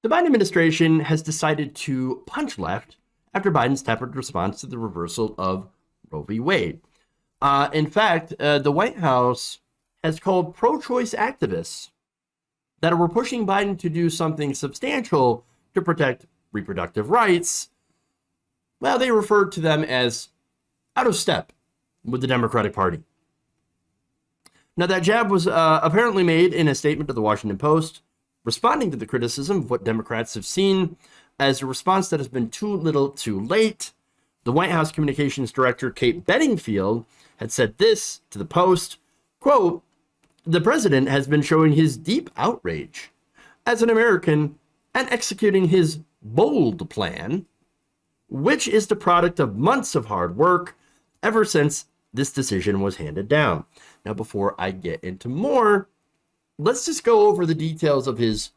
The Biden administration has decided to punch left after Biden's tepid response to the reversal of Roe v. Wade. In fact, the White House has called pro-choice activists that were pushing Biden to do something substantial to protect reproductive rights. Well, they referred to them as out of step with the Democratic Party. Now, that jab was apparently made in a statement to the Washington Post, responding to the criticism of what Democrats have seen as a response that has been too little too late. The White House Communications Director, Kate Bedingfield, had said this to the Post, quote, "The president has been showing his deep outrage as an American and executing his bold plan, which is the product of months of hard work ever since this decision was handed down." Now, before I get into more, let's just go over the details of his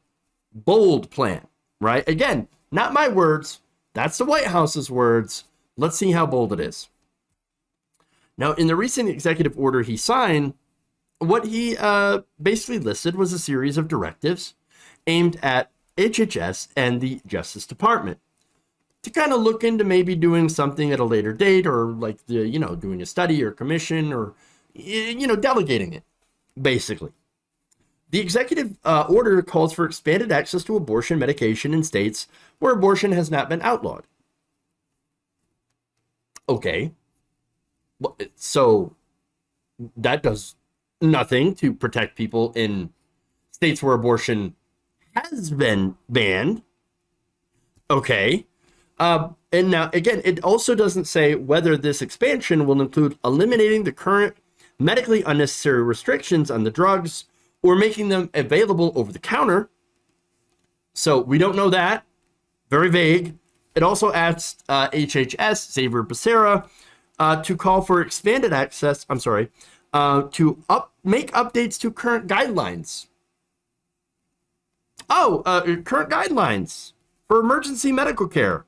bold plan, right? Again, not my words. That's the White House's words. Let's see how bold it is. Now, in the recent executive order he signed, what he basically listed was a series of directives aimed at HHS and the Justice Department to kind of look into maybe doing something at a later date, or like doing a study or commission, or delegating it, basically. The executive order calls for expanded access to abortion medication in states where abortion has not been outlawed. Okay. So that does nothing to protect people in states where abortion has been banned. Okay. And now, again, it also doesn't say whether this expansion will include eliminating the current medically unnecessary restrictions on the drugs or making them available over the counter. So we don't know that. Very vague. It also asked HHS, Xavier Becerra, to call for expanded access, to make updates to current guidelines. Current guidelines for emergency medical care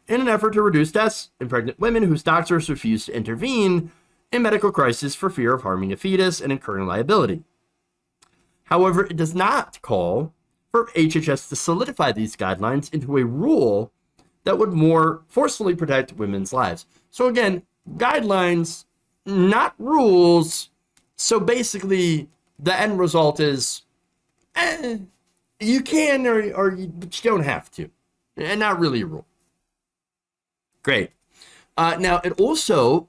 in an effort to reduce deaths in pregnant women whose doctors refuse to intervene in medical crisis for fear of harming a fetus and incurring liability. However, it does not call for HHS to solidify these guidelines into a rule that would more forcefully protect women's lives. So again, guidelines, not rules. So basically, the end result is, you can but you don't have to, and not really a rule. Great. Now, it also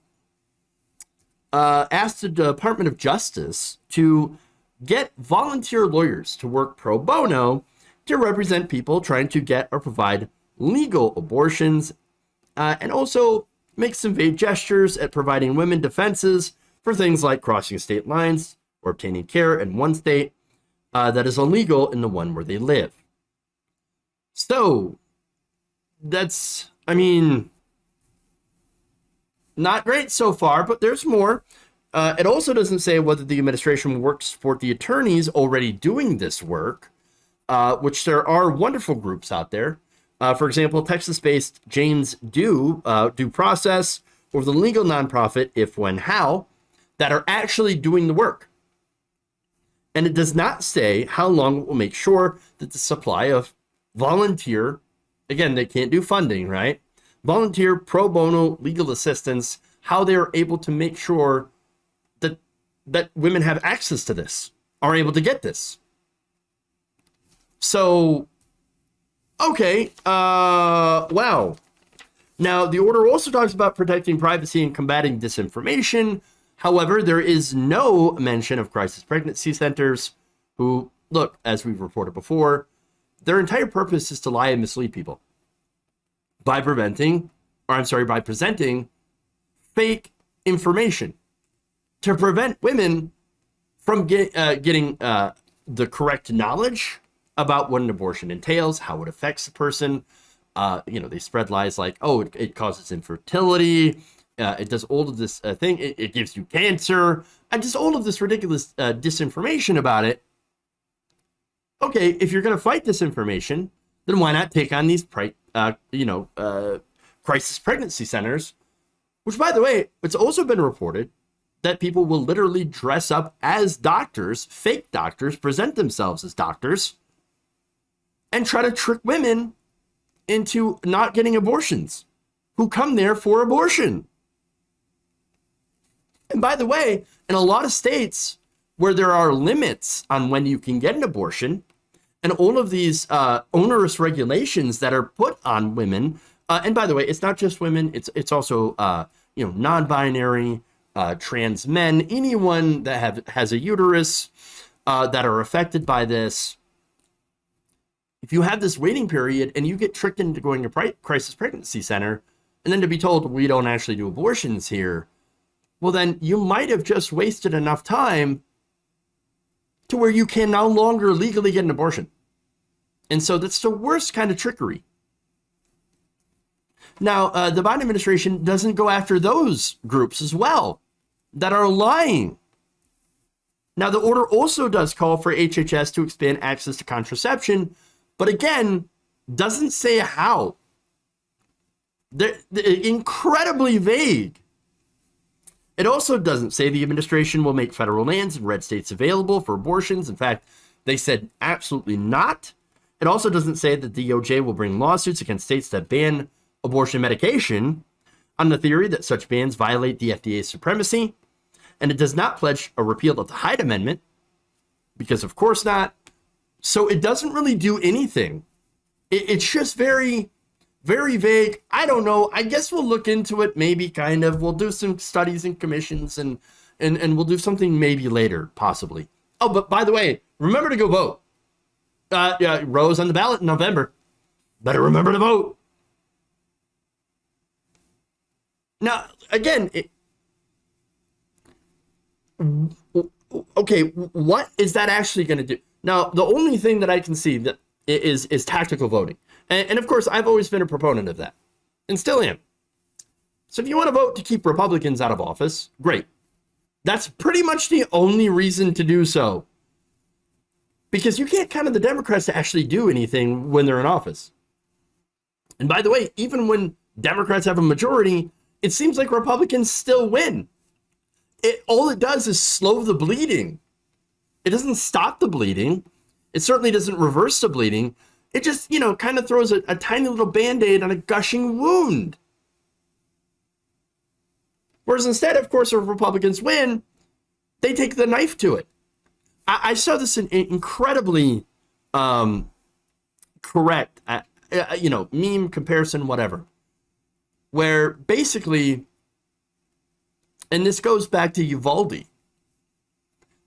asked the Department of Justice to get volunteer lawyers to work pro bono to represent people trying to get or provide legal abortions, and also make some vague gestures at providing women defenses for things like crossing state lines or obtaining care in one state that is illegal in the one where they live. So that's, not great so far, but there's more. It also doesn't say whether the administration will work to support the attorneys already doing this work, which there are wonderful groups out there. For example, Texas-based James Due Process, or the legal nonprofit If, When, How, that are actually doing the work. And it does not say how long it will make sure that the supply of volunteer, again, they can't do funding, right? Volunteer pro bono legal assistance, how they're able to make sure that women have access to this, are able to get this. So, okay, wow. Now, the order also talks about protecting privacy and combating disinformation. However, there is no mention of crisis pregnancy centers who, look, as we've reported before, their entire purpose is to lie and mislead people by presenting fake information to prevent women from getting the correct knowledge about what an abortion entails, how it affects the person. They spread lies like, oh, it causes infertility. It does all of this thing. It gives you cancer. And just all of this ridiculous disinformation about it. Okay, if you're going to fight disinformation, then why not take on these crisis pregnancy centers, which, by the way, it's also been reported that people will literally dress up as doctors, fake doctors, present themselves as doctors, and try to trick women into not getting abortions who come there for abortion. And by the way, in a lot of states where there are limits on when you can get an abortion, and all of these onerous regulations that are put on women, and by the way, it's not just women, it's also non-binary, trans men, anyone that has a uterus that are affected by this. If you have this waiting period and you get tricked into going to crisis pregnancy center, and then to be told we don't actually do abortions here, well, then you might have just wasted enough time to where you can no longer legally get an abortion. And so that's the worst kind of trickery. Now, the Biden administration doesn't go after those groups as well that are lying. Now, the order also does call for HHS to expand access to contraception, but again, doesn't say how. They're incredibly vague. It also doesn't say the administration will make federal lands in red states available for abortions. In fact, they said absolutely not. It also doesn't say that the DOJ will bring lawsuits against states that ban abortion medication on the theory that such bans violate the FDA's supremacy. And it does not pledge a repeal of the Hyde Amendment, because of course not. So it doesn't really do anything. It's just very, very vague. I don't know. I guess we'll look into it, maybe, kind of. We'll do some studies and commissions, and we'll do something maybe later, possibly. Oh, but by the way, remember to go vote. Roe's on the ballot in November. Better remember to vote. Now, again, okay, what is that actually going to do? Now, the only thing that I can see that is tactical voting. And of course, I've always been a proponent of that, and still am. So if you want to vote to keep Republicans out of office, great. That's pretty much the only reason to do so. Because you can't count on the Democrats to actually do anything when they're in office. And by the way, even when Democrats have a majority, it seems like Republicans still win. All it does is slow the bleeding. It doesn't stop the bleeding. It certainly doesn't reverse the bleeding. It just, kind of throws a tiny little Band-Aid on a gushing wound. Whereas instead, of course, if Republicans win, they take the knife to it. I saw this in incredibly correct, meme comparison, whatever, where basically, and this goes back to Uvalde,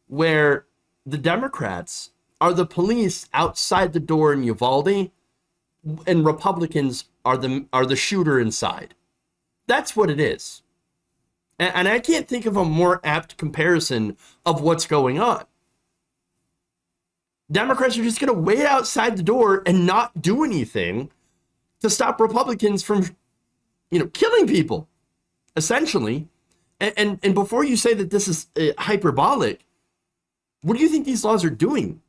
where the Democrats are the police outside the door in Uvalde, and Republicans are the shooter inside. That's what it is. And I can't think of a more apt comparison of what's going on. Democrats are just going to wait outside the door and not do anything to stop Republicans from, killing people, essentially. And before you say that this is hyperbolic, what do you think these laws are doing?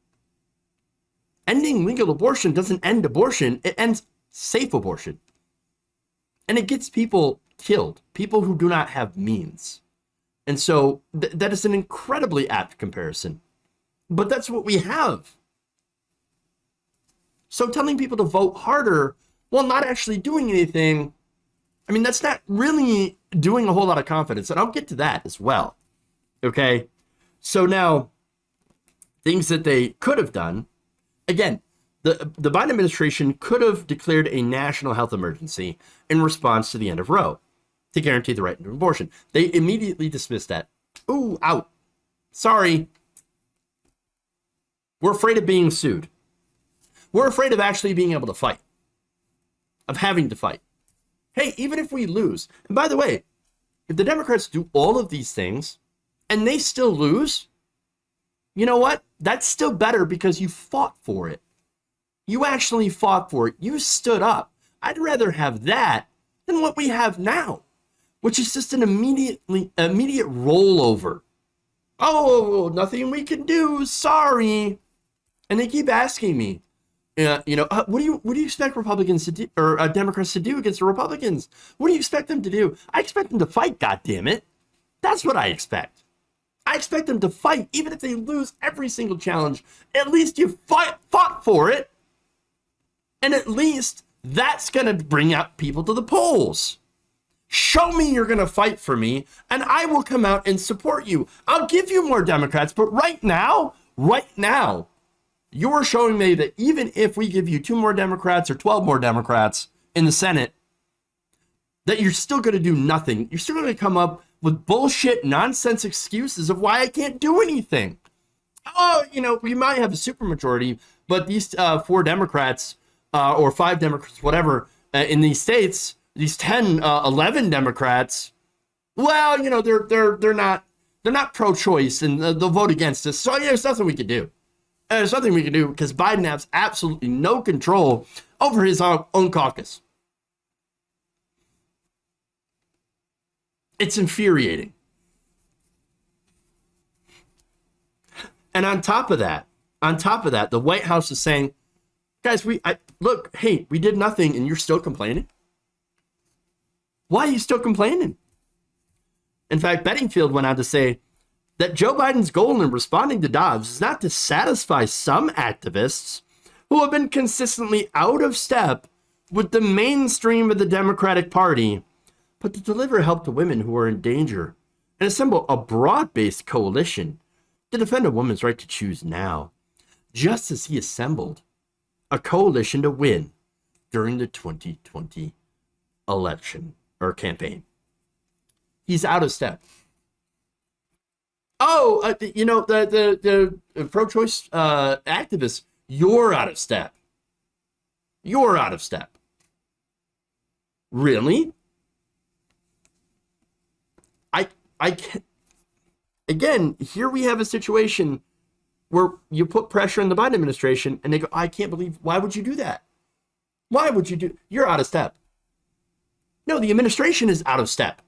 Ending legal abortion doesn't end abortion. It ends safe abortion. And it gets people killed, people who do not have means. And so that is an incredibly apt comparison. But that's what we have. So telling people to vote harder while not actually doing anything, that's not really doing a whole lot of confidence. And I'll get to that as well. Okay? So now, things that they could have done, again, the Biden administration could have declared a national health emergency in response to the end of Roe to guarantee the right to abortion. They immediately dismissed that. Ooh, out. Sorry. We're afraid of being sued. We're afraid of actually being able to fight, of having to fight. Hey, even if we lose, and by the way, if the Democrats do all of these things and they still lose, you know what? That's still better because you fought for it. You actually fought for it. You stood up. I'd rather have that than what we have now, which is just an immediate rollover. Oh, nothing we can do. Sorry. And they keep asking me, what do you expect Republicans to do, or Democrats to do against the Republicans? What do you expect them to do? I expect them to fight, goddammit. That's what I expect. I expect them to fight, even if they lose every single challenge. At least you fought for it. And at least that's going to bring out people to the polls. Show me you're going to fight for me, and I will come out and support you. I'll give you more Democrats, but right now, you're showing me that even if we give you 2 more Democrats or 12 more Democrats in the Senate, that you're still going to do nothing. You're still going to come up with bullshit, nonsense excuses of why I can't do anything. Oh, we might have a supermajority, but these 4 Democrats or 5 Democrats, whatever, in these states, these 10, 11 Democrats, well, they're not pro-choice, and they'll vote against us. So yeah, there's nothing we can do. There's nothing we can do because Biden has absolutely no control over his own caucus. It's infuriating. And on top of that, the White House is saying, guys, we did nothing and you're still complaining? Why are you still complaining? In fact, Bedingfield went on to say that Joe Biden's goal in responding to Dobbs is not to satisfy some activists who have been consistently out of step with the mainstream of the Democratic Party, but to deliver help to women who are in danger and assemble a broad-based coalition to defend a woman's right to choose now, just as he assembled a coalition to win during the 2020 election or campaign. He's out of step. Oh, the pro-choice activists, you're out of step. You're out of step. Really? I can't. Again, here we have a situation where you put pressure on the Biden administration and they go, I can't believe, why would you do that? Why would you do? You're out of step. No, the administration is out of step.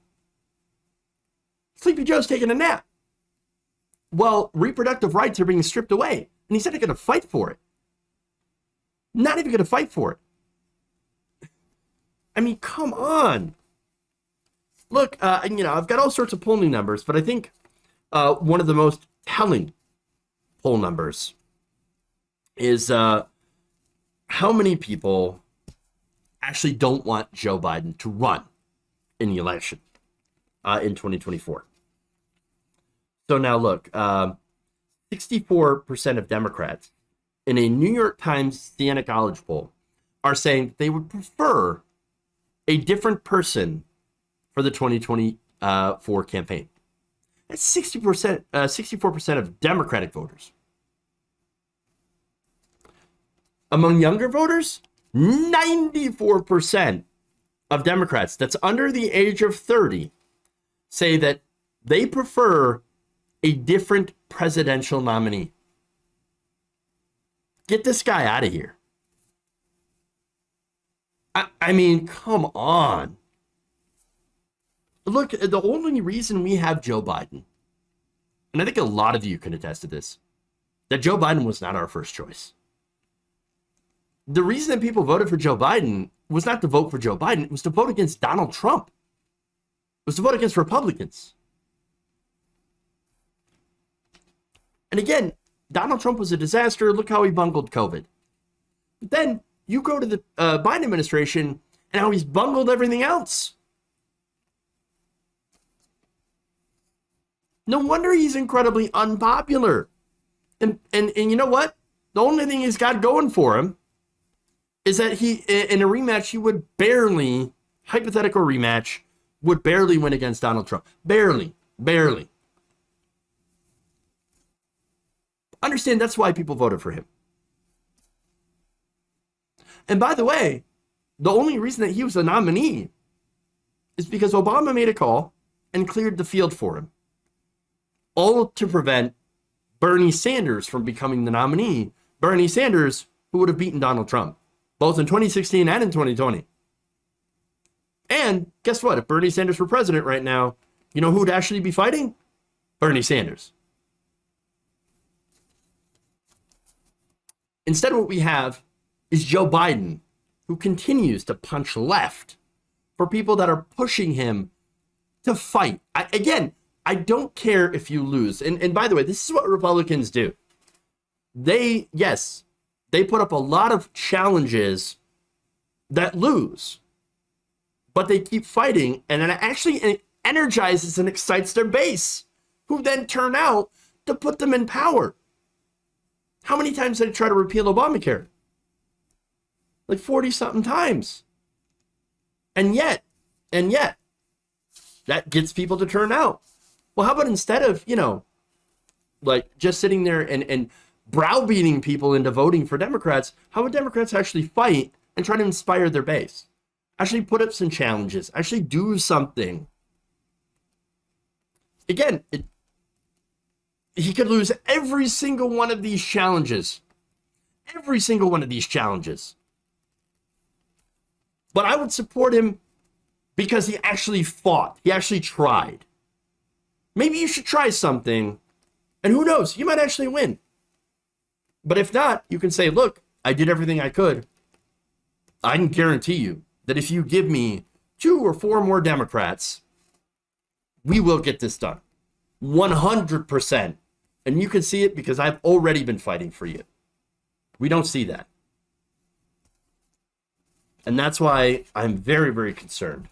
Sleepy Joe's taking a nap. Well, reproductive rights are being stripped away. And he said they're going to fight for it. Not even going to fight for it. I mean, come on. Look, I've got all sorts of polling numbers, but I think one of the most telling poll numbers is how many people actually don't want Joe Biden to run in the election in 2024. So now look, 64% of Democrats in a New York Times Siena College poll are saying they would prefer a different person for the 2024 campaign. That's 64% of Democratic voters. Among younger voters, 94% of Democrats that's under the age of 30 say that they prefer a different presidential nominee. Get this guy out of here. I mean, come on. Look, the only reason we have Joe Biden, and I think a lot of you can attest to this, that Joe Biden was not our first choice. The reason that people voted for Joe Biden was not to vote for Joe Biden, it was to vote against Donald Trump. It was to vote against Republicans. And again, Donald Trump was a disaster. Look how he bungled COVID. But then you go to the Biden administration and how he's bungled everything else. No wonder he's incredibly unpopular. And you know what? The only thing he's got going for him is that he, in a rematch, he would barely, hypothetical rematch, would barely win against Donald Trump. Barely. Understand that's why people voted for him. And by the way, the only reason that he was a nominee is because Obama made a call and cleared the field for him. All to prevent Bernie Sanders from becoming the nominee. Bernie Sanders, who would have beaten Donald Trump, both in 2016 and in 2020. And guess what? If Bernie Sanders were president right now, you know who would actually be fighting? Bernie Sanders. Instead, what we have is Joe Biden, who continues to punch left for people that are pushing him to fight. I don't care if you lose. And by the way, this is what Republicans do. They put up a lot of challenges that lose, but they keep fighting, and it actually energizes and excites their base, who then turn out to put them in power. How many times did they try to repeal Obamacare? Like 40-something times. And yet, that gets people to turn out. Well, how about instead of, like just sitting there and browbeating people into voting for Democrats, how would Democrats actually fight and try to inspire their base? Actually put up some challenges, actually do something. Again, he could lose every single one of these challenges. Every single one of these challenges. But I would support him because he actually fought. He actually tried. Maybe you should try something, and who knows, you might actually win. But if not, you can say, look, I did everything I could. I can guarantee you that if you give me 2 or 4 more Democrats, we will get this done. 100%. And you can see it because I've already been fighting for you. We don't see that. And that's why I'm very, very concerned